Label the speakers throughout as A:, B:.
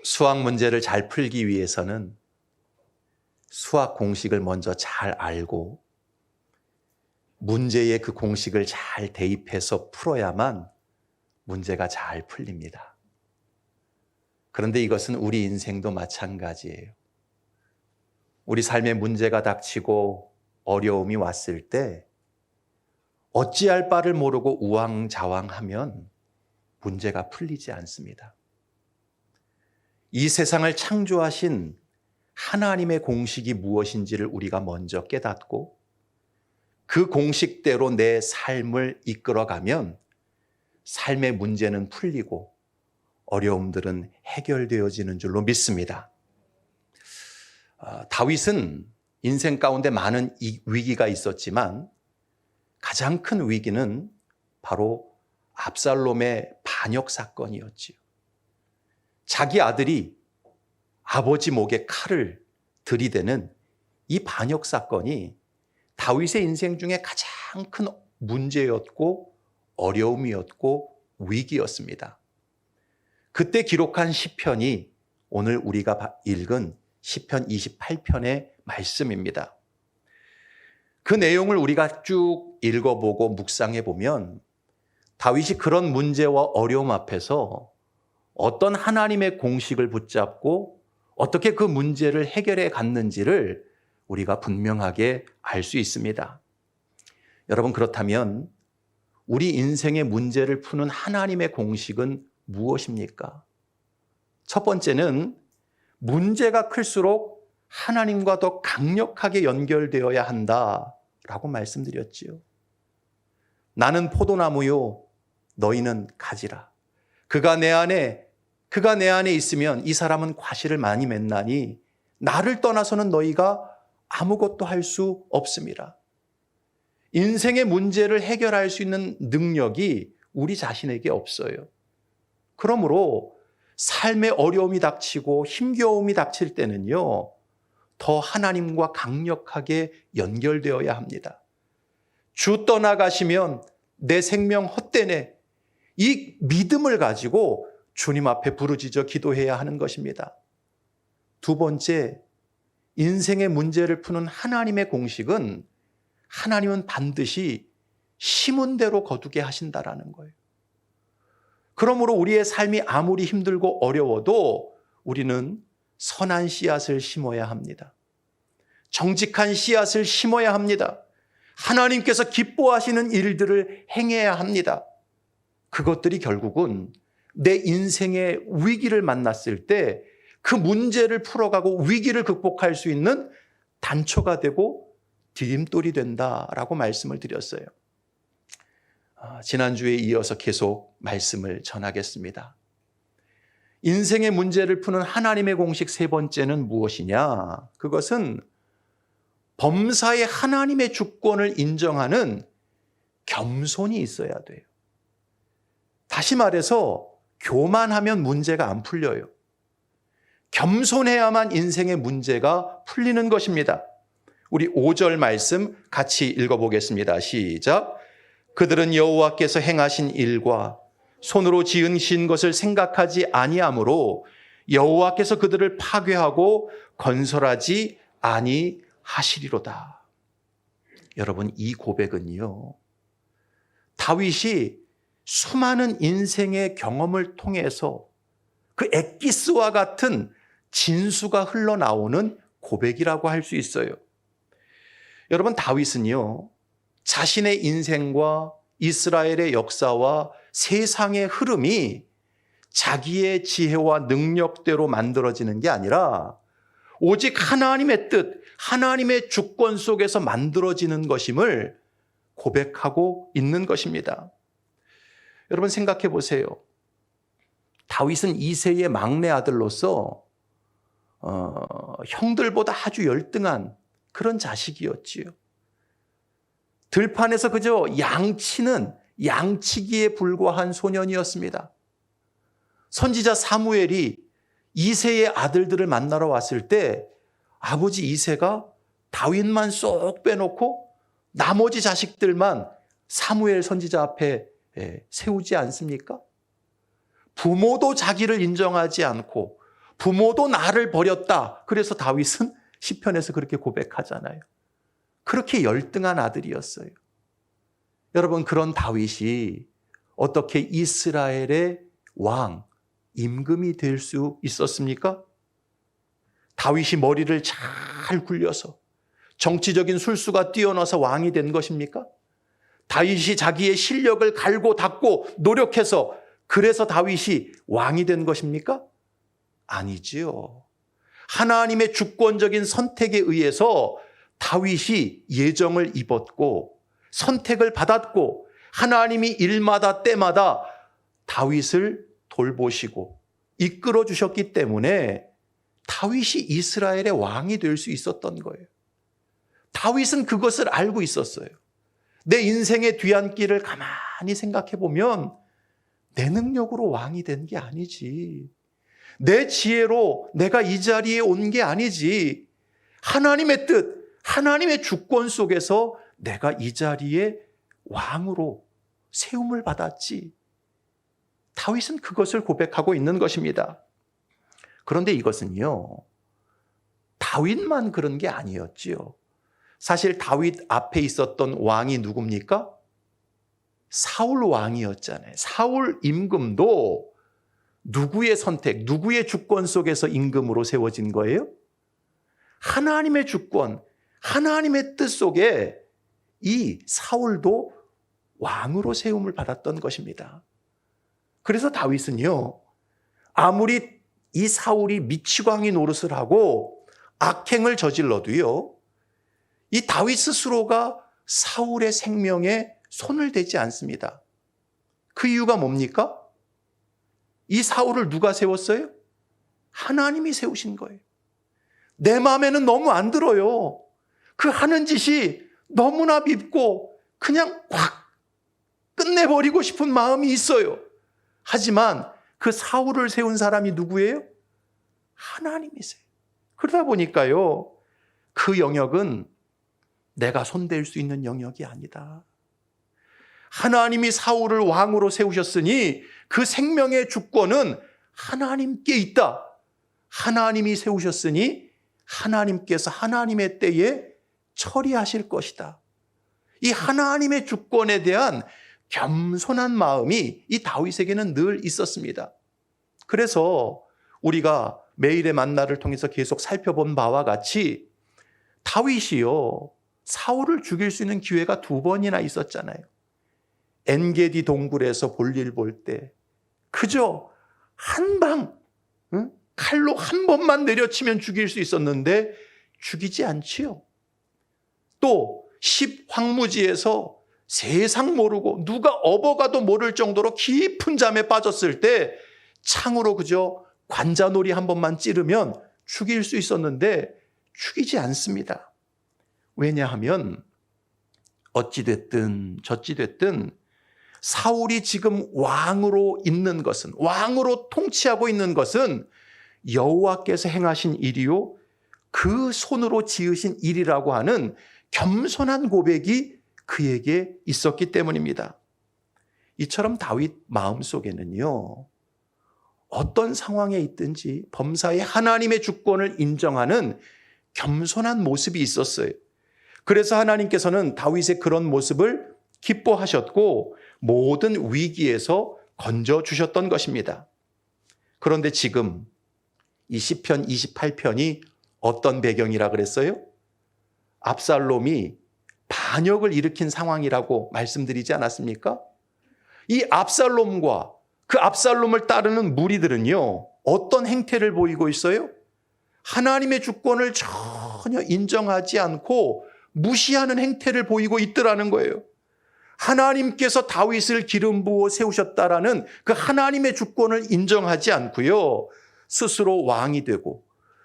A: 수학 문제를 잘 풀기 위해서는 수학 공식을 먼저 잘 알고 문제에 그 공식을 잘 대입해서 풀어야만 문제가 잘 풀립니다. 그런데 이것은 우리 인생도 마찬가지예요. 우리 삶에 문제가 닥치고 어려움이 왔을 때 어찌할 바를 모르고 우왕좌왕하면 문제가 풀리지 않습니다. 이 세상을 창조하신 하나님의 공식이 무엇인지를 우리가 먼저 깨닫고 그 공식대로 내 삶을 이끌어가면 삶의 문제는 풀리고 어려움들은 해결되어지는 줄로 믿습니다. 다윗은 인생 가운데 많은 위기가 있었지만 가장 큰 위기는 바로 압살롬의 반역 사건이었지요. 자기 아들이 아버지 목에 칼을 들이대는 이 반역 사건이 다윗의 인생 중에 가장 큰 문제였고 어려움이었고 위기였습니다. 그때 기록한 시편이 오늘 우리가 읽은 시편 28편의 말씀입니다. 그 내용을 우리가 쭉 읽어보고 묵상해 보면 다윗이 그런 문제와 어려움 앞에서 어떤 하나님의 공식을 붙잡고 어떻게 그 문제를 해결해 갔는지를 우리가 분명하게 알 수 있습니다. 여러분, 그렇다면 우리 인생의 문제를 푸는 하나님의 공식은 무엇입니까? 첫 번째는 문제가 클수록 하나님과 더 강력하게 연결되어야 한다라고 말씀드렸지요. 나는 포도나무요, 너희는 가지라. 그가 내 안에 있으면 이 사람은 과실을 많이 맺나니 나를 떠나서는 너희가 아무것도 할 수 없습니다. 인생의 문제를 해결할 수 있는 능력이 우리 자신에게 없어요. 그러므로 삶의 어려움이 닥치고 힘겨움이 닥칠 때는요, 더 하나님과 강력하게 연결되어야 합니다. 주 떠나가시면 내 생명 헛되네. 이 믿음을 가지고 주님 앞에 부르짖어 기도해야 하는 것입니다. 두 번째, 인생의 문제를 푸는 하나님의 공식은 하나님은 반드시 심은 대로 거두게 하신다라는 거예요. 그러므로 우리의 삶이 아무리 힘들고 어려워도 우리는 선한 씨앗을 심어야 합니다. 정직한 씨앗을 심어야 합니다. 하나님께서 기뻐하시는 일들을 행해야 합니다. 그것들이 결국은 내 인생의 위기를 만났을 때 그 문제를 풀어가고 위기를 극복할 수 있는 단초가 되고 디딤돌이 된다라고 말씀을 드렸어요. 지난주에 이어서 계속 말씀을 전하겠습니다. 인생의 문제를 푸는 하나님의 공식 세 번째는 무엇이냐? 그것은 범사에 하나님의 주권을 인정하는 겸손이 있어야 돼요. 다시 말해서 교만하면 문제가 안 풀려요. 겸손해야만 인생의 문제가 풀리는 것입니다. 우리 5절 말씀 같이 읽어보겠습니다. 시작. 그들은 여호와께서 행하신 일과 손으로 지으신 것을 생각하지 아니하므로 여호와께서 그들을 파괴하고 건설하지 아니하시리로다. 여러분, 이 고백은요, 다윗이 수많은 인생의 경험을 통해서 그 엑기스와 같은 진수가 흘러나오는 고백이라고 할 수 있어요. 여러분, 다윗은요, 자신의 인생과 이스라엘의 역사와 세상의 흐름이 자기의 지혜와 능력대로 만들어지는 게 아니라 오직 하나님의 뜻, 하나님의 주권 속에서 만들어지는 것임을 고백하고 있는 것입니다. 여러분, 생각해 보세요. 다윗은 이새의 막내 아들로서 형들보다 아주 열등한 그런 자식이었지요. 들판에서 그저 양치는 양치기에 불과한 소년이었습니다. 선지자 사무엘이 이새의 아들들을 만나러 왔을 때 아버지 이새가 다윗만 쏙 빼놓고 나머지 자식들만 사무엘 선지자 앞에 세우지 않습니까? 부모도 자기를 인정하지 않고 부모도 나를 버렸다. 그래서 다윗은 시편에서 그렇게 고백하잖아요. 그렇게 열등한 아들이었어요. 여러분, 그런 다윗이 어떻게 이스라엘의 왕, 임금이 될 수 있었습니까? 다윗이 머리를 잘 굴려서 정치적인 술수가 뛰어나서 왕이 된 것입니까? 다윗이 자기의 실력을 갈고 닦고 노력해서 그래서 다윗이 왕이 된 것입니까? 아니지요. 하나님의 주권적인 선택에 의해서 다윗이 예정을 입었고 선택을 받았고 하나님이 일마다 때마다 다윗을 돌보시고 이끌어 주셨기 때문에 다윗이 이스라엘의 왕이 될 수 있었던 거예요. 다윗은 그것을 알고 있었어요. 내 인생의 뒤안길을 가만히 생각해 보면 내 능력으로 왕이 된 게 아니지. 내 지혜로 내가 이 자리에 온 게 아니지. 하나님의 뜻, 하나님의 주권 속에서 내가 이 자리에 왕으로 세움을 받았지. 다윗은 그것을 고백하고 있는 것입니다. 그런데 이것은요, 다윗만 그런 게 아니었지요. 사실 다윗 앞에 있었던 왕이 누굽니까? 사울 왕이었잖아요. 사울 임금도 누구의 선택, 누구의 주권 속에서 임금으로 세워진 거예요? 하나님의 주권, 하나님의 뜻 속에 이 사울도 왕으로 세움을 받았던 것입니다. 그래서 다윗은요, 아무리 이 사울이 미치광이 노릇을 하고 악행을 저질러도요, 이 다윗 스스로가 사울의 생명에 손을 대지 않습니다. 그 이유가 뭡니까? 이 사울을 누가 세웠어요? 하나님이 세우신 거예요. 내 마음에는 너무 안 들어요. 그 하는 짓이 너무나 밉고 그냥 확 끝내버리고 싶은 마음이 있어요. 하지만 그 사울을 세운 사람이 누구예요? 하나님이세요. 그러다 보니까요, 그 영역은 내가 손댈 수 있는 영역이 아니다. 하나님이 사울을 왕으로 세우셨으니 그 생명의 주권은 하나님께 있다. 하나님이 세우셨으니 하나님께서 하나님의 때에 처리하실 것이다. 이 하나님의 주권에 대한 겸손한 마음이 이 다윗에게는 늘 있었습니다. 그래서 우리가 매일의 만나를 통해서 계속 살펴본 바와 같이 다윗이요, 사울을 죽일 수 있는 기회가 2번이나 있었잖아요. 엔게디 동굴에서 볼일 볼 때 그저 한 방, 칼로 한 번만 내려치면 죽일 수 있었는데 죽이지 않지요. 또 10황무지에서 세상 모르고 누가 업어가도 모를 정도로 깊은 잠에 빠졌을 때 창으로 그저 관자놀이 한 번만 찌르면 죽일 수 있었는데 죽이지 않습니다. 왜냐하면 어찌됐든 저찌됐든 사울이 지금 왕으로 있는 것은, 왕으로 통치하고 있는 것은 여호와께서 행하신 일이요 그 손으로 지으신 일이라고 하는 겸손한 고백이 그에게 있었기 때문입니다. 이처럼 다윗 마음속에는요, 어떤 상황에 있든지 범사에 하나님의 주권을 인정하는 겸손한 모습이 있었어요. 그래서 하나님께서는 다윗의 그런 모습을 기뻐하셨고 모든 위기에서 건져주셨던 것입니다. 그런데 지금 이 시편 28편이 어떤 배경이라 그랬어요? 압살롬이 반역을 일으킨 상황이라고 말씀드리지 않았습니까? 이 압살롬과 그 압살롬을 따르는 무리들은요, 어떤 행태를 보이고 있어요? 하나님의 주권을 전혀 인정하지 않고 무시하는 행태를 보이고 있더라는 거예요. 하나님께서 다윗을 기름 부어 세우셨다라는 그 하나님의 주권을 인정하지 않고요, 스스로 왕이 되고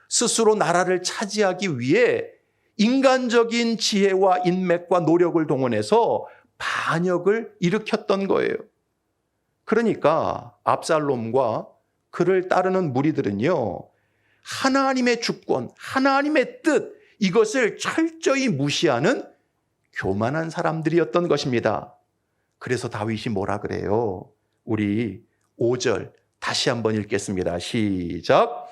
A: 스스로 나라를 차지하기 위해 인간적인 지혜와 인맥과 노력을 동원해서 반역을 일으켰던 거예요. 그러니까 압살롬과 그를 따르는 무리들은요, 하나님의 주권, 하나님의 뜻, 이것을 철저히 무시하는 교만한 사람들이었던 것입니다. 그래서 다윗이 뭐라 그래요? 우리 5절 다시 한번 읽겠습니다. 시작.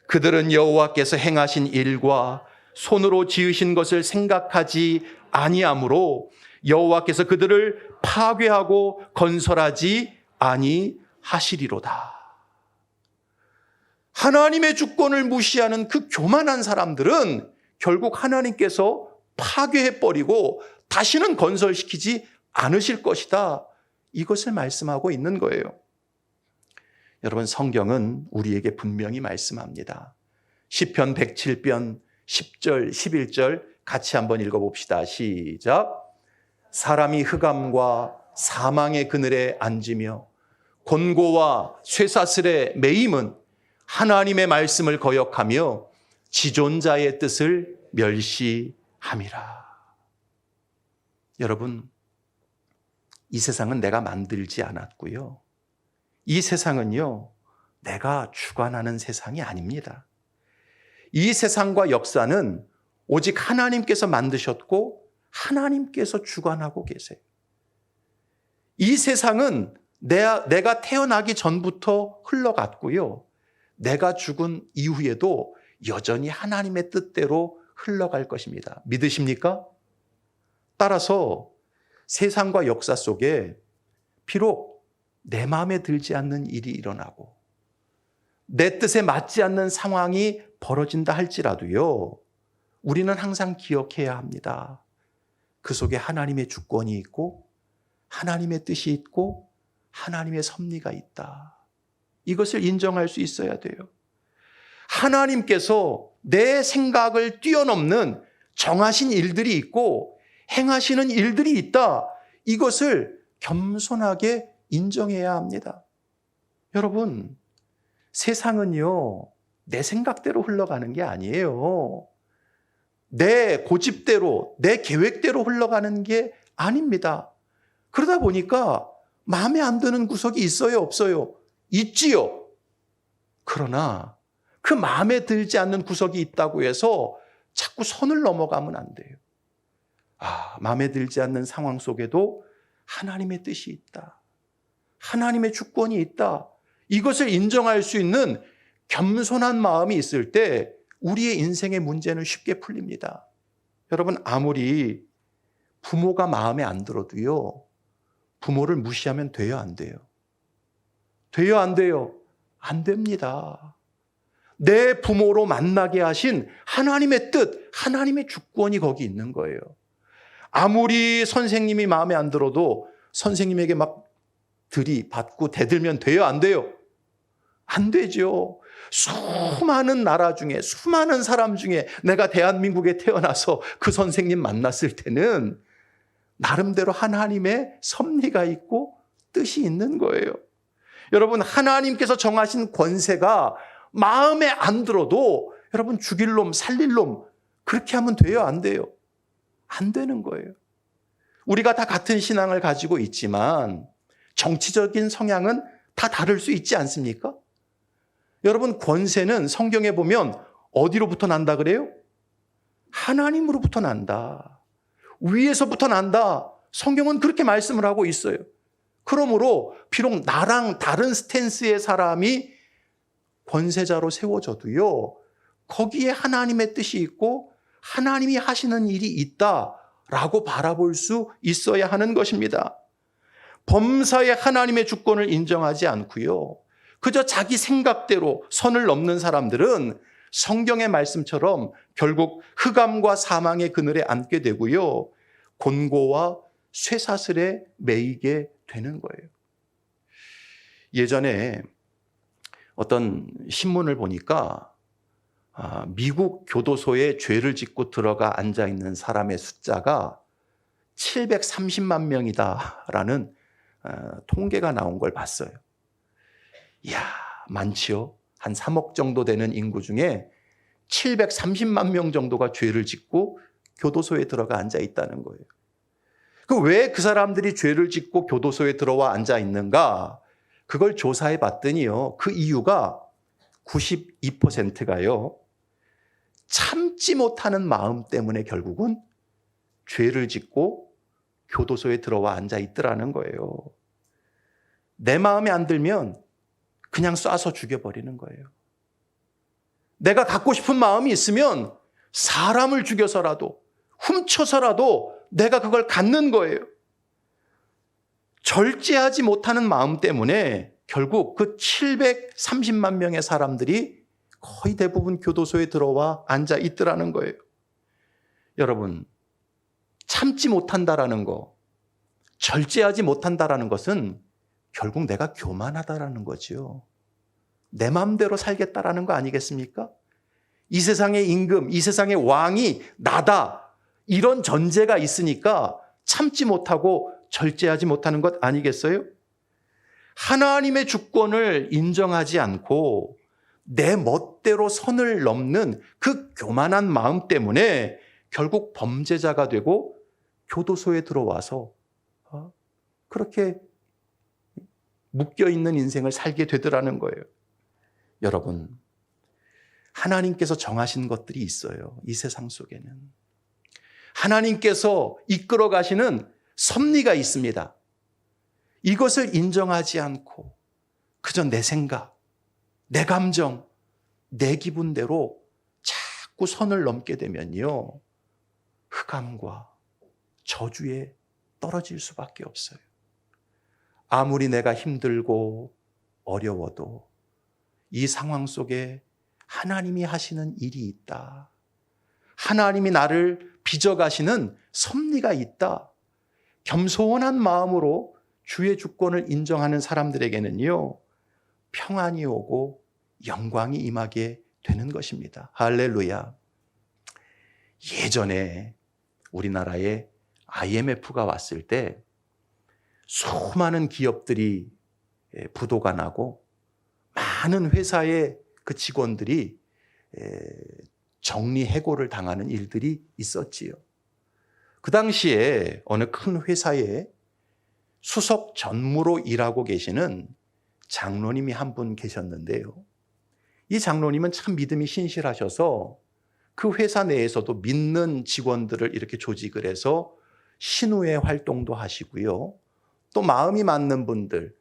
A: 그들은 여호와께서 행하신 일과 손으로 지으신 것을 생각하지 아니하므로 여호와께서 그들을 파괴하고 건설하지 아니하시리로다. 하나님의 주권을 무시하는 그 교만한 사람들은 결국 하나님께서 파괴해버리고 다시는 건설시키지 않으실 것이다. 이것을 말씀하고 있는 거예요. 여러분, 성경은 우리에게 분명히 말씀합니다. 시편 107편 10절 11절 같이 한번 읽어봅시다. 시작. 사람이 흑암과 사망의 그늘에 앉으며 곤고와 쇠사슬에 매임은 하나님의 말씀을 거역하며 지존자의 뜻을 멸시함이라. 여러분, 이 세상은 내가 만들지 않았고요. 이 세상은요, 내가 주관하는 세상이 아닙니다. 이 세상과 역사는 오직 하나님께서 만드셨고 하나님께서 주관하고 계세요. 이 세상은 내가 태어나기 전부터 흘러갔고요. 내가 죽은 이후에도 여전히 하나님의 뜻대로 흘러갈 것입니다. 믿으십니까? 따라서 세상과 역사 속에 비록 내 마음에 들지 않는 일이 일어나고 내 뜻에 맞지 않는 상황이 벌어진다 할지라도요, 우리는 항상 기억해야 합니다. 그 속에 하나님의 주권이 있고 하나님의 뜻이 있고 하나님의 섭리가 있다. 이것을 인정할 수 있어야 돼요. 하나님께서 내 생각을 뛰어넘는 정하신 일들이 있고 행하시는 일들이 있다. 이것을 겸손하게 인정해야 합니다. 여러분, 세상은요, 내 생각대로 흘러가는 게 아니에요. 내 고집대로, 내 계획대로 흘러가는 게 아닙니다. 그러다 보니까 마음에 안 드는 구석이 있어요, 없어요? 있지요. 그러나 그 마음에 들지 않는 구석이 있다고 해서 자꾸 선을 넘어가면 안 돼요. 마음에 들지 않는 상황 속에도 하나님의 뜻이 있다. 하나님의 주권이 있다. 이것을 인정할 수 있는 겸손한 마음이 있을 때 우리의 인생의 문제는 쉽게 풀립니다. 여러분, 아무리 부모가 마음에 안 들어도요, 부모를 무시하면 돼요, 안 돼요? 돼요, 안 돼요? 안 됩니다. 내 부모로 만나게 하신 하나님의 뜻, 하나님의 주권이 거기 있는 거예요. 아무리 선생님이 마음에 안 들어도 선생님에게 막 들이받고 대들면 돼요, 안 돼요? 안 되죠. 수많은 나라 중에, 수많은 사람 중에 내가 대한민국에 태어나서 그 선생님 만났을 때는 나름대로 하나님의 섭리가 있고 뜻이 있는 거예요. 여러분, 하나님께서 정하신 권세가 마음에 안 들어도 여러분, 죽일 놈, 살릴 놈, 그렇게 하면 돼요, 안 돼요? 안 되는 거예요. 우리가 다 같은 신앙을 가지고 있지만 정치적인 성향은 다 다를 수 있지 않습니까? 여러분, 권세는 성경에 보면 어디로부터 난다 그래요? 하나님으로부터 난다. 위에서부터 난다. 성경은 그렇게 말씀을 하고 있어요. 그러므로 비록 나랑 다른 스탠스의 사람이 권세자로 세워져도요, 거기에 하나님의 뜻이 있고 하나님이 하시는 일이 있다라고 바라볼 수 있어야 하는 것입니다. 범사에 하나님의 주권을 인정하지 않고요, 그저 자기 생각대로 선을 넘는 사람들은 성경의 말씀처럼 결국 흑암과 사망의 그늘에 앉게 되고요, 곤고와 쇠사슬에 매이게 되는 거예요. 예전에 어떤 신문을 보니까 미국 교도소에 죄를 짓고 들어가 앉아있는 사람의 숫자가 730만 명이다라는 통계가 나온 걸 봤어요. 이야, 많지요. 한 3억 정도 되는 인구 중에 730만 명 정도가 죄를 짓고 교도소에 들어가 앉아 있다는 거예요. 왜 그 사람들이 죄를 짓고 교도소에 들어와 앉아 있는가? 그걸 조사해 봤더니요, 그 이유가 92%가요, 참지 못하는 마음 때문에 결국은 죄를 짓고 교도소에 들어와 앉아 있더라는 거예요. 내 마음에 안 들면 그냥 쏴서 죽여버리는 거예요. 내가 갖고 싶은 마음이 있으면 사람을 죽여서라도 훔쳐서라도 내가 그걸 갖는 거예요. 절제하지 못하는 마음 때문에 결국 그 730만 명의 사람들이 거의 대부분 교도소에 들어와 앉아 있더라는 거예요. 여러분, 참지 못한다라는 거, 절제하지 못한다라는 것은 결국 내가 교만하다라는 거죠. 내 마음대로 살겠다라는 거 아니겠습니까? 이 세상의 임금, 이 세상의 왕이 나다. 이런 전제가 있으니까 참지 못하고 절제하지 못하는 것 아니겠어요? 하나님의 주권을 인정하지 않고 내 멋대로 선을 넘는 그 교만한 마음 때문에 결국 범죄자가 되고 교도소에 들어와서 그렇게 묶여있는 인생을 살게 되더라는 거예요. 여러분, 하나님께서 정하신 것들이 있어요. 이 세상 속에는. 하나님께서 이끌어 가시는 섭리가 있습니다. 이것을 인정하지 않고 그저 내 생각, 내 감정, 내 기분대로 자꾸 선을 넘게 되면요, 흑암과 저주에 떨어질 수밖에 없어요. 아무리 내가 힘들고 어려워도 이 상황 속에 하나님이 하시는 일이 있다. 하나님이 나를 빚어가시는 섭리가 있다. 겸손한 마음으로 주의 주권을 인정하는 사람들에게는요, 평안이 오고 영광이 임하게 되는 것입니다. 할렐루야. 예전에 우리나라에 IMF가 왔을 때 수많은 기업들이 부도가 나고 많은 회사의 그 직원들이 정리해고를 당하는 일들이 있었지요. 그 당시에 어느 큰 회사에 수석 전무로 일하고 계시는 장로님이 한 분 계셨는데요. 이 장로님은 참 믿음이 신실하셔서 그 회사 내에서도 믿는 직원들을 이렇게 조직을 해서 신우회 활동도 하시고요. 또 마음이 맞는 분들,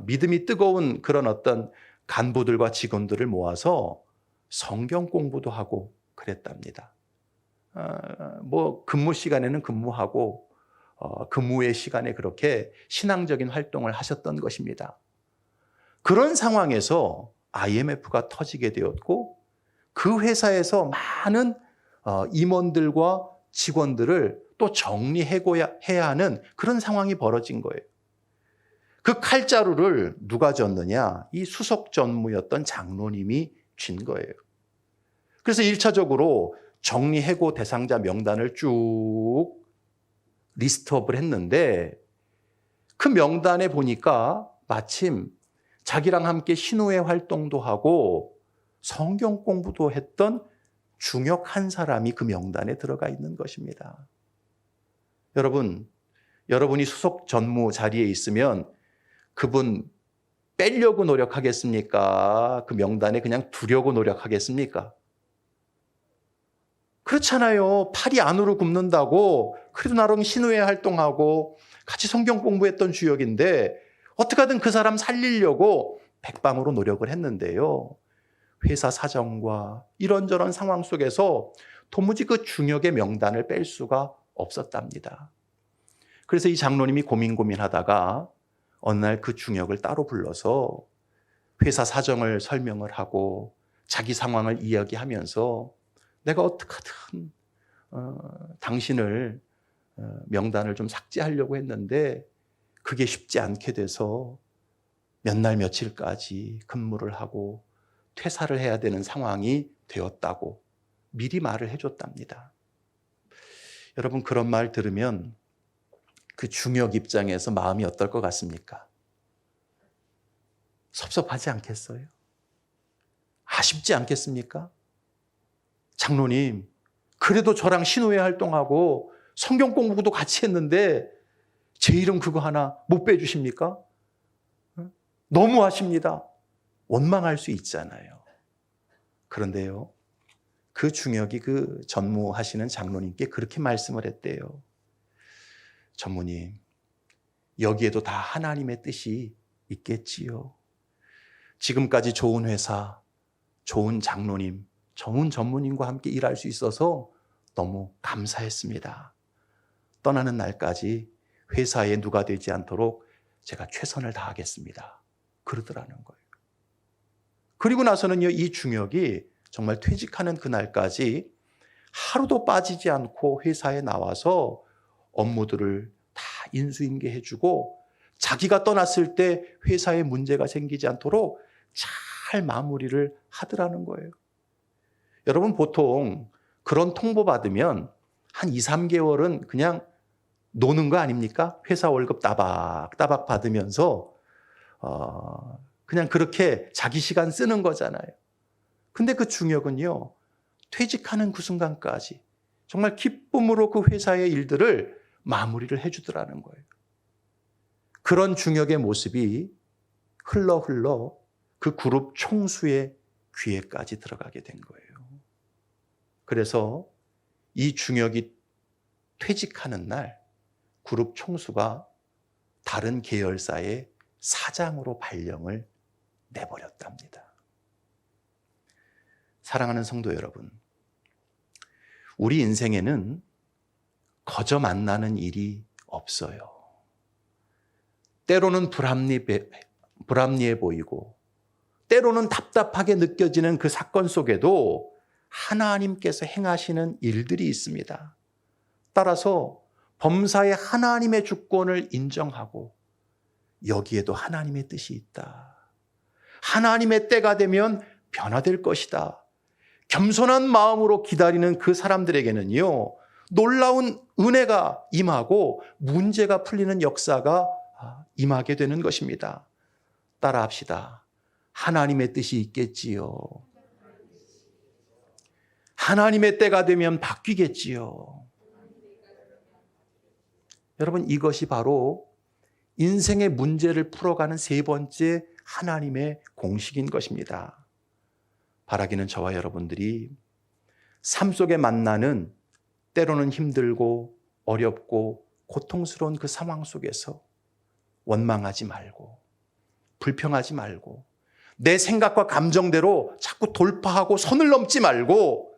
A: 믿음이 뜨거운 그런 어떤 간부들과 직원들을 모아서 성경 공부도 하고 그랬답니다. 뭐 근무 시간에는 근무하고 근무의 시간에 그렇게 신앙적인 활동을 하셨던 것입니다. 그런 상황에서 IMF가 터지게 되었고 그 회사에서 많은 임원들과 직원들을 또 정리해야 하는 그런 상황이 벌어진 거예요. 그 칼자루를 누가 졌느냐? 이 수석 전무였던 장로님이 쥔 거예요. 그래서 1차적으로 정리해고 대상자 명단을 쭉 리스트업을 했는데 그 명단에 보니까 마침 자기랑 함께 신우회 활동도 하고 성경 공부도 했던 중역 한 사람이 그 명단에 들어가 있는 것입니다. 여러분이 수석 전무 자리에 있으면 그분 빼려고 노력하겠습니까? 그 명단에 그냥 두려고 노력하겠습니까? 그렇잖아요. 팔이 안으로 굽는다고 그래도 나름 신우회 활동하고 같이 성경 공부했던 주역인데 어떻게든 그 사람 살리려고 백방으로 노력을 했는데요. 회사 사정과 이런저런 상황 속에서 도무지 그 중역의 명단을 뺄 수가 없었답니다. 그래서 이 장로님이 고민하다가 어느 날 그 중역을 따로 불러서 회사 사정을 설명을 하고 자기 상황을 이야기하면서 내가 어떻게든 당신을 명단을 좀 삭제하려고 했는데 그게 쉽지 않게 돼서 몇 날 며칠까지 근무를 하고 퇴사를 해야 되는 상황이 되었다고 미리 말을 해줬답니다. 여러분, 그런 말 들으면 그 중역 입장에서 마음이 어떨 것 같습니까? 섭섭하지 않겠어요? 아쉽지 않겠습니까? 장로님, 그래도 저랑 신우회 활동하고 성경 공부도 같이 했는데 제 이름 그거 하나 못 빼주십니까? 너무하십니다. 원망할 수 있잖아요. 그런데요, 그 중역이 그 전무하시는 장로님께 그렇게 말씀을 했대요. 전무님, 여기에도 다 하나님의 뜻이 있겠지요. 지금까지 좋은 회사, 좋은 장로님, 좋은 전무님과 함께 일할 수 있어서 너무 감사했습니다. 떠나는 날까지 회사에 누가 되지 않도록 제가 최선을 다하겠습니다. 그러더라는 거예요. 그리고 나서는요, 이 중역이 정말 퇴직하는 그날까지 하루도 빠지지 않고 회사에 나와서 업무들을 다 인수인계해주고 자기가 떠났을 때 회사에 문제가 생기지 않도록 잘 마무리를 하더라는 거예요. 여러분, 보통 그런 통보 받으면 한 2, 3개월은 그냥 노는 거 아닙니까? 회사 월급 따박따박 받으면서 그냥 그렇게 자기 시간 쓰는 거잖아요. 근데 그 중역은요, 퇴직하는 그 순간까지 정말 기쁨으로 그 회사의 일들을 마무리를 해주더라는 거예요. 그런 중역의 모습이 흘러 그 그룹 총수의 귀에까지 들어가게 된 거예요. 그래서 이 중역이 퇴직하는 날 그룹 총수가 다른 계열사의 사장으로 발령을 내버렸답니다. 사랑하는 성도 여러분, 우리 인생에는 거저 만나는 일이 없어요. 때로는 불합리해 보이고 때로는 답답하게 느껴지는 그 사건 속에도 하나님께서 행하시는 일들이 있습니다. 따라서 범사에 하나님의 주권을 인정하고 여기에도 하나님의 뜻이 있다. 하나님의 때가 되면 변화될 것이다. 겸손한 마음으로 기다리는 그 사람들에게는요, 놀라운 은혜가 임하고 문제가 풀리는 역사가 임하게 되는 것입니다. 따라합시다. 하나님의 뜻이 있겠지요. 하나님의 때가 되면 바뀌겠지요. 여러분, 이것이 바로 인생의 문제를 풀어가는 세 번째 하나님의 공식인 것입니다. 바라기는 저와 여러분들이 삶 속에 만나는 때로는 힘들고 어렵고 고통스러운 그 상황 속에서 원망하지 말고 불평하지 말고 내 생각과 감정대로 자꾸 돌파하고 선을 넘지 말고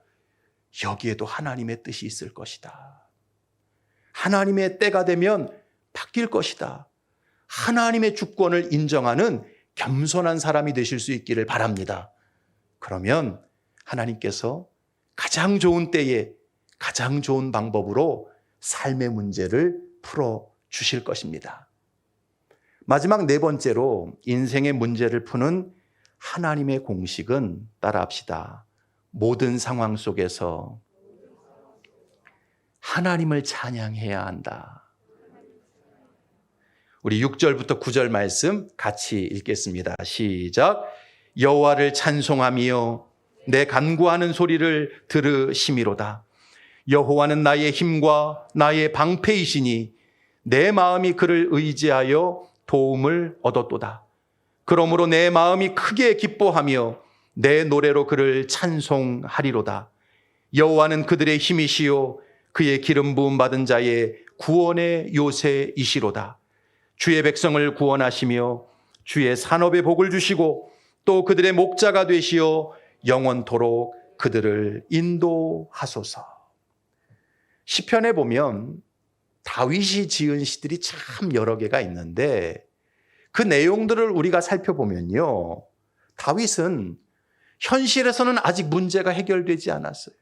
A: 여기에도 하나님의 뜻이 있을 것이다. 하나님의 때가 되면 바뀔 것이다. 하나님의 주권을 인정하는 겸손한 사람이 되실 수 있기를 바랍니다. 그러면 하나님께서 가장 좋은 때에 가장 좋은 방법으로 삶의 문제를 풀어주실 것입니다. 마지막 네 번째로 인생의 문제를 푸는 하나님의 공식은 따라합시다. 모든 상황 속에서 하나님을 찬양해야 한다. 우리 6절부터 9절 말씀 같이 읽겠습니다. 시작. 여호와를 찬송하며 내 간구하는 소리를 들으심이로다. 여호와는 나의 힘과 나의 방패이시니 내 마음이 그를 의지하여 도움을 얻었도다. 그러므로 내 마음이 크게 기뻐하며 내 노래로 그를 찬송하리로다. 여호와는 그들의 힘이시요 그의 기름 부음 받은 자의 구원의 요새이시로다. 주의 백성을 구원하시며 주의 산업에 복을 주시고 또 그들의 목자가 되시어 영원토록 그들을 인도하소서. 시편에 보면 다윗이 지은 시들이 참 여러 개가 있는데 그 내용들을 우리가 살펴보면요, 다윗은 현실에서는 아직 문제가 해결되지 않았어요.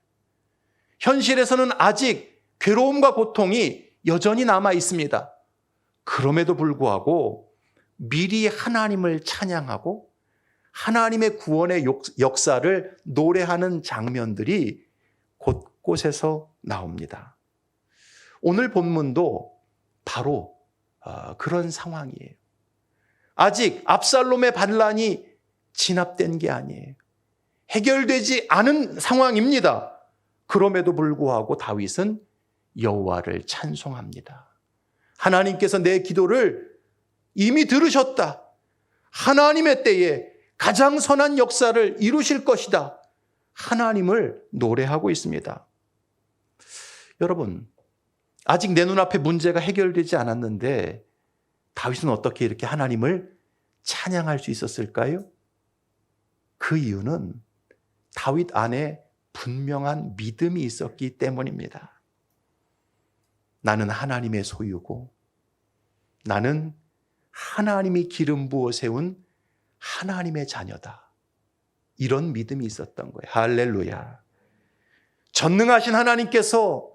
A: 현실에서는 아직 괴로움과 고통이 여전히 남아 있습니다. 그럼에도 불구하고 미리 하나님을 찬양하고 하나님의 구원의 역사를 노래하는 장면들이 곳곳에서 나옵니다. 오늘 본문도 바로 그런 상황이에요. 아직 압살롬의 반란이 진압된 게 아니에요. 해결되지 않은 상황입니다. 그럼에도 불구하고 다윗은 여호와를 찬송합니다. 하나님께서 내 기도를 이미 들으셨다. 하나님의 때에 가장 선한 역사를 이루실 것이다. 하나님을 노래하고 있습니다. 여러분, 아직 내 눈앞에 문제가 해결되지 않았는데 다윗은 어떻게 이렇게 하나님을 찬양할 수 있었을까요? 그 이유는 다윗 안에 분명한 믿음이 있었기 때문입니다. 나는 하나님의 소유고 나는 하나님이 기름 부어 세운 하나님의 자녀다. 이런 믿음이 있었던 거예요. 할렐루야. 전능하신 하나님께서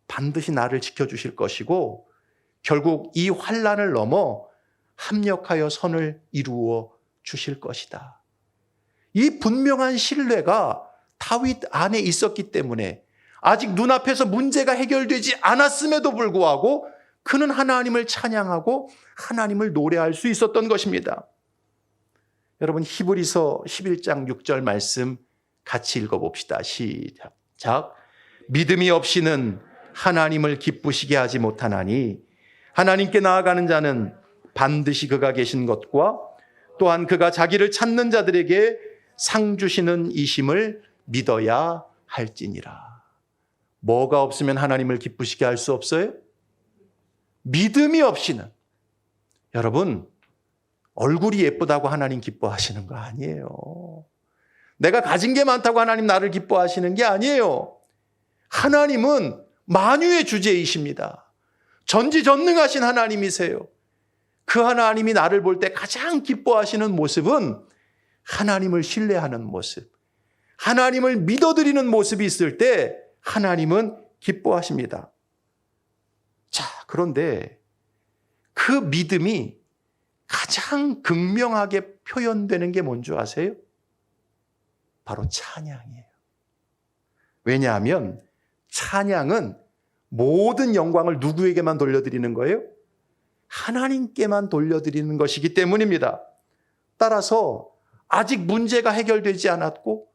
A: 반드시 나를 지켜주실 것이고 결국 이 환난을 넘어 합력하여 선을 이루어 주실 것이다. 이 분명한 신뢰가 다윗 안에 있었기 때문에 아직 눈앞에서 문제가 해결되지 않았음에도 불구하고 그는 하나님을 찬양하고 하나님을 노래할 수 있었던 것입니다. 여러분 히브리서 11장 6절 말씀 같이 읽어봅시다. 시작. 믿음이 없이는 하나님을 기쁘시게 하지 못하나니 하나님께 나아가는 자는 반드시 그가 계신 것과 또한 그가 자기를 찾는 자들에게 상 주시는 이심을 믿어야 할지니라. 뭐가 없으면 하나님을 기쁘시게 할 수 없어요? 믿음이 없이는. 여러분 얼굴이 예쁘다고 하나님 기뻐하시는 거 아니에요. 내가 가진 게 많다고 하나님 나를 기뻐하시는 게 아니에요. 하나님은 만유의 주제이십니다. 전지전능하신 하나님이세요. 그 하나님이 나를 볼 때 가장 기뻐하시는 모습은 하나님을 신뢰하는 모습, 하나님을 믿어드리는 모습이 있을 때 하나님은 기뻐하십니다. 자, 그런데 그 믿음이 가장 극명하게 표현되는 게 뭔지 아세요? 바로 찬양이에요. 왜냐하면 찬양은 모든 영광을 누구에게만 돌려드리는 거예요? 하나님께만 돌려드리는 것이기 때문입니다. 따라서 아직 문제가 해결되지 않았고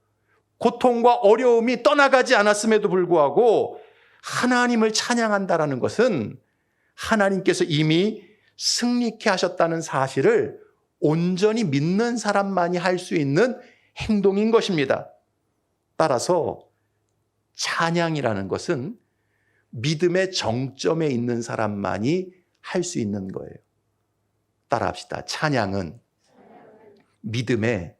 A: 고통과 어려움이 떠나가지 않았음에도 불구하고 하나님을 찬양한다는 것은 하나님께서 이미 승리케 하셨다는 사실을 온전히 믿는 사람만이 할 수 있는 행동인 것입니다. 따라서 찬양이라는 것은 믿음의 정점에 있는 사람만이 할 수 있는 거예요. 따라합시다. 찬양은 믿음의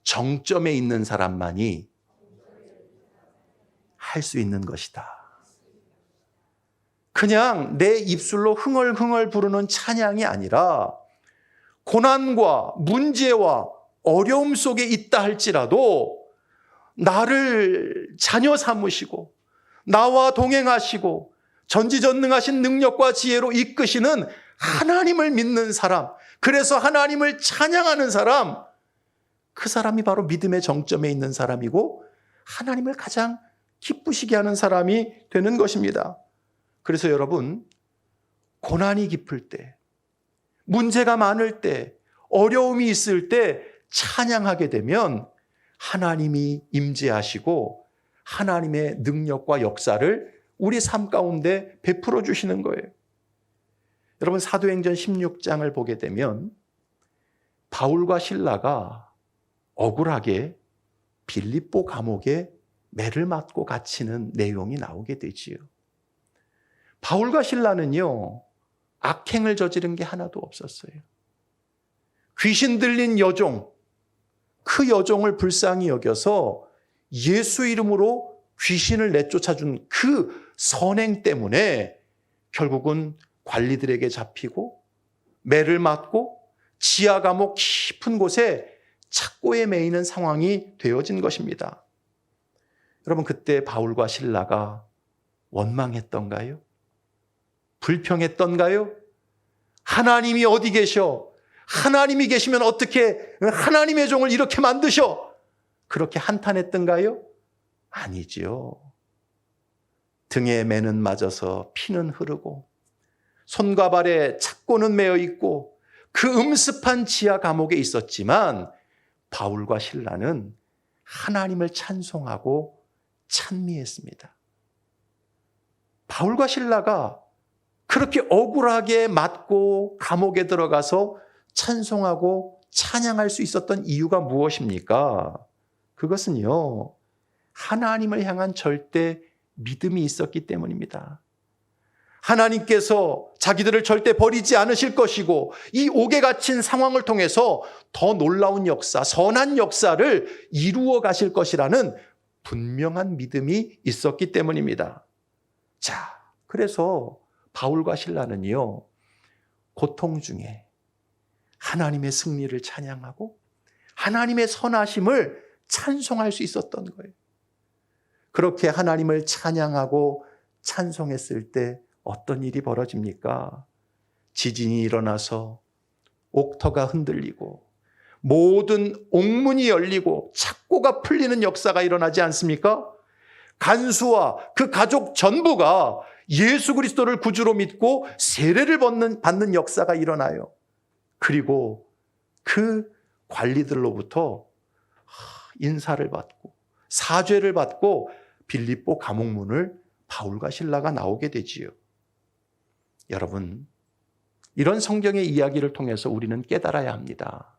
A: 정점에 있는 사람만이 할 수 있는 것이다. 그냥 내 입술로 흥얼흥얼 부르는 찬양이 아니라 고난과 문제와 어려움 속에 있다 할지라도 나를 자녀 삼으시고 나와 동행하시고 전지전능하신 능력과 지혜로 이끄시는 하나님을 믿는 사람, 그래서 하나님을 찬양하는 사람, 그 사람이 바로 믿음의 정점에 있는 사람이고 하나님을 가장 기쁘시게 하는 사람이 되는 것입니다. 그래서 여러분, 고난이 깊을 때, 문제가 많을 때, 어려움이 있을 때 찬양하게 되면 하나님이 임재하시고 하나님의 능력과 역사를 우리 삶 가운데 베풀어 주시는 거예요. 여러분 사도행전 16장을 보게 되면 바울과 실라가 억울하게 빌립보 감옥에 매를 맞고 갇히는 내용이 나오게 되지요. 바울과 실라는요, 악행을 저지른 게 하나도 없었어요. 귀신 들린 여종, 그 여종을 불쌍히 여겨서 예수 이름으로 귀신을 내쫓아준 그 선행 때문에 결국은 관리들에게 잡히고 매를 맞고 지하 감옥 깊은 곳에 착고에 매이는 상황이 되어진 것입니다. 여러분 그때 바울과 실라가 원망했던가요? 불평했던가요? 하나님이 어디 계셔? 하나님이 계시면 어떻게 하나님의 종을 이렇게 만드셔? 그렇게 한탄했던가요? 아니지요. 등에 매는 맞아서 피는 흐르고 손과 발에 착고는 매어 있고 그 음습한 지하 감옥에 있었지만 바울과 실라는 하나님을 찬송하고 찬미했습니다. 바울과 실라가 그렇게 억울하게 맞고 감옥에 들어가서 찬송하고 찬양할 수 있었던 이유가 무엇입니까? 그것은요, 하나님을 향한 절대 믿음이 있었기 때문입니다. 하나님께서 자기들을 절대 버리지 않으실 것이고 이 옥에 갇힌 상황을 통해서 더 놀라운 역사, 선한 역사를 이루어 가실 것이라는 분명한 믿음이 있었기 때문입니다. 자, 그래서 바울과 실라는요, 고통 중에 하나님의 승리를 찬양하고 하나님의 선하심을 찬송할 수 있었던 거예요. 그렇게 하나님을 찬양하고 찬송했을 때 어떤 일이 벌어집니까? 지진이 일어나서 옥터가 흔들리고 모든 옥문이 열리고 착고가 풀리는 역사가 일어나지 않습니까? 간수와 그 가족 전부가 예수 그리스도를 구주로 믿고 세례를 받는 역사가 일어나요. 그리고 그 관리들로부터 인사를 받고 사죄를 받고 빌립보 감옥문을 바울과 실라가 나오게 되지요. 여러분, 이런 성경의 이야기를 통해서 우리는 깨달아야 합니다.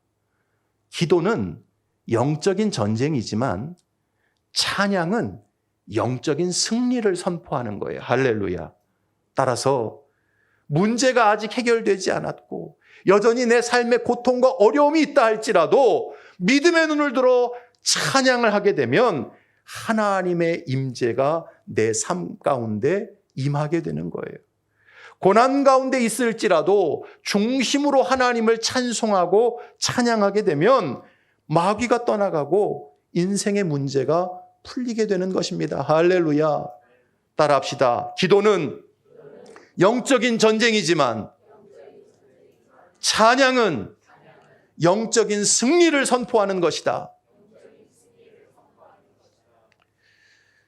A: 기도는 영적인 전쟁이지만 찬양은 영적인 승리를 선포하는 거예요. 할렐루야. 따라서 문제가 아직 해결되지 않았고 여전히 내 삶에 고통과 어려움이 있다 할지라도 믿음의 눈을 들어 찬양을 하게 되면 하나님의 임재가 내 삶 가운데 임하게 되는 거예요. 고난 가운데 있을지라도 중심으로 하나님을 찬송하고 찬양하게 되면 마귀가 떠나가고 인생의 문제가 풀리게 되는 것입니다. 할렐루야. 따라합시다. 기도는 영적인 전쟁이지만 찬양은 영적인 승리를 선포하는 것이다.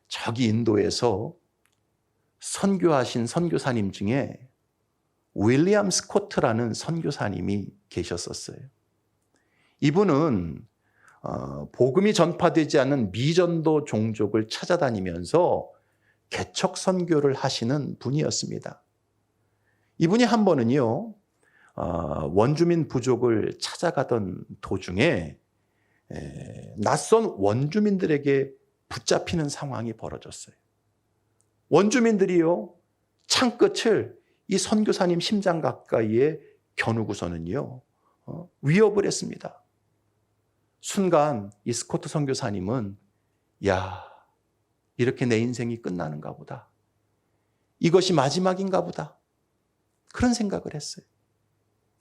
A: 저기 인도에서 선교하신 선교사님 중에 윌리엄 스코트라는 선교사님이 계셨었어요. 이분은 복음이 전파되지 않는 미전도 종족을 찾아다니면서 개척 선교를 하시는 분이었습니다. 이분이 한 번은요, 원주민 부족을 찾아가던 도중에 낯선 원주민들에게 붙잡히는 상황이 벌어졌어요. 원주민들이요, 창끝을 이 선교사님 심장 가까이에 겨누고서는요, 위협을 했습니다. 순간 이 스코트 선교사님은 야, 이렇게 내 인생이 끝나는가 보다. 이것이 마지막인가 보다. 그런 생각을 했어요.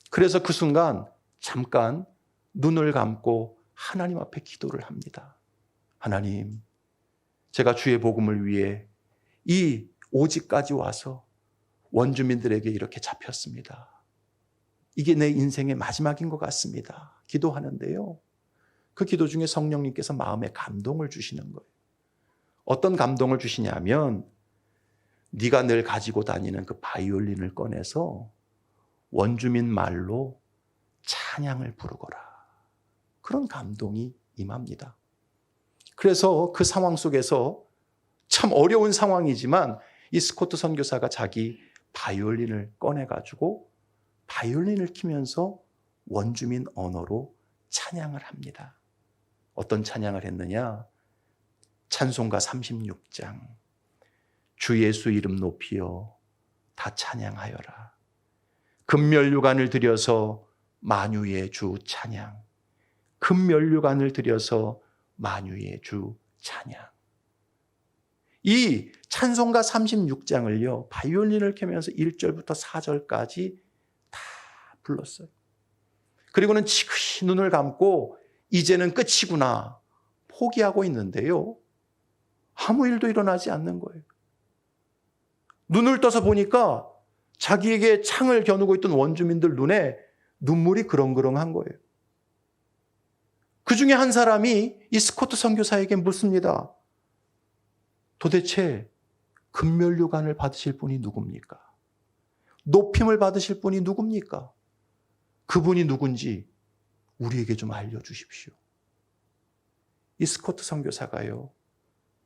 A: 그래서 그 순간 잠깐 눈을 감고 하나님 앞에 기도를 합니다. 하나님, 제가 주의 복음을 위해 이 오지까지 와서 원주민들에게 이렇게 잡혔습니다. 이게 내 인생의 마지막인 것 같습니다. 기도하는데요, 그 기도 중에 성령님께서 마음에 감동을 주시는 거예요. 어떤 감동을 주시냐면 네가 늘 가지고 다니는 그 바이올린을 꺼내서 원주민 말로 찬양을 부르거라. 그런 감동이 임합니다. 그래서 그 상황 속에서 참 어려운 상황이지만 이 스코트 선교사가 자기 바이올린을 꺼내가지고 바이올린을 키면서 원주민 언어로 찬양을 합니다. 어떤 찬양을 했느냐? 찬송가 36장. 주 예수 이름 높이여 다 찬양하여라. 금면류관을 들여서 만유의 주 찬양. 금면류관을 들여서 만유의 주 찬양. 이 찬송가 36장을요, 바이올린을 켜면서 1절부터 4절까지 다 불렀어요. 그리고는 지그시 눈을 감고 이제는 끝이구나 포기하고 있는데요, 아무 일도 일어나지 않는 거예요. 눈을 떠서 보니까 자기에게 창을 겨누고 있던 원주민들 눈에 눈물이 그렁그렁한 거예요. 그 중에 한 사람이 이 스코트 선교사에게 묻습니다. 도대체 금면류관을 받으실 분이 누굽니까? 높임을 받으실 분이 누굽니까? 그분이 누군지 우리에게 좀 알려주십시오. 이 스코트 선교사가요,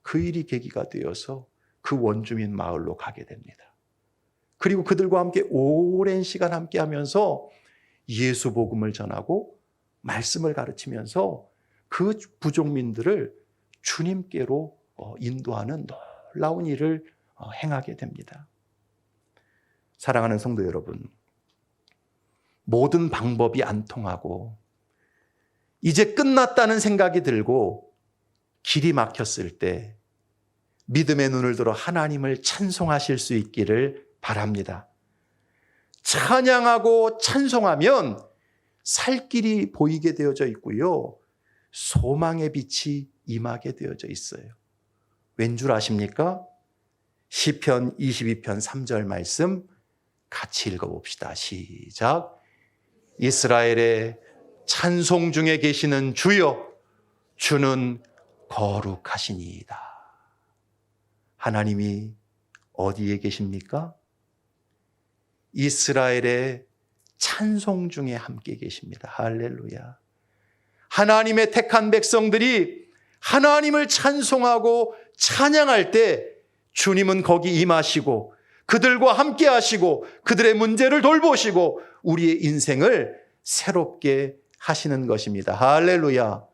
A: 그 일이 계기가 되어서 그 원주민 마을로 가게 됩니다. 그리고 그들과 함께 오랜 시간 함께 하면서 예수 복음을 전하고 말씀을 가르치면서 그 부족민들을 주님께로 인도하는 놀라운 일을 행하게 됩니다. 사랑하는 성도 여러분, 모든 방법이 안 통하고 이제 끝났다는 생각이 들고 길이 막혔을 때 믿음의 눈을 들어 하나님을 찬송하실 수 있기를 바랍니다. 찬양하고 찬송하면 살 길이 보이게 되어져 있고요, 소망의 빛이 임하게 되어져 있어요. 왠 줄 아십니까? 시편 22편 3절 말씀 같이 읽어봅시다. 시작. 이스라엘의 찬송 중에 계시는 주여, 주는 거룩하시니이다. 하나님이 어디에 계십니까? 이스라엘의 찬송 중에 함께 계십니다. 할렐루야. 하나님의 택한 백성들이 하나님을 찬송하고 찬양할 때 주님은 거기 임하시고 그들과 함께 하시고 그들의 문제를 돌보시고 우리의 인생을 새롭게 하시는 것입니다. 할렐루야.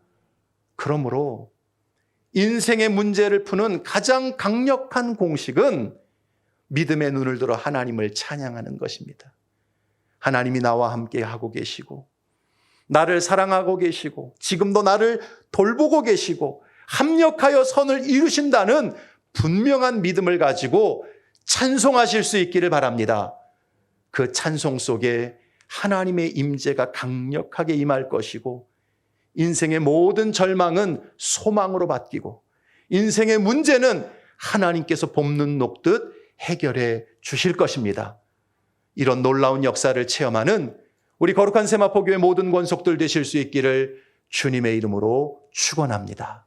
A: 그러므로 인생의 문제를 푸는 가장 강력한 공식은 믿음의 눈을 들어 하나님을 찬양하는 것입니다. 하나님이 나와 함께 하고 계시고 나를 사랑하고 계시고 지금도 나를 돌보고 계시고 합력하여 선을 이루신다는 분명한 믿음을 가지고 찬송하실 수 있기를 바랍니다. 그 찬송 속에 하나님의 임재가 강력하게 임할 것이고 인생의 모든 절망은 소망으로 바뀌고 인생의 문제는 하나님께서 봄눈 녹듯 해결해 주실 것입니다. 이런 놀라운 역사를 체험하는 우리 거룩한 세마포교회 모든 권속들 되실 수 있기를 주님의 이름으로 축원합니다.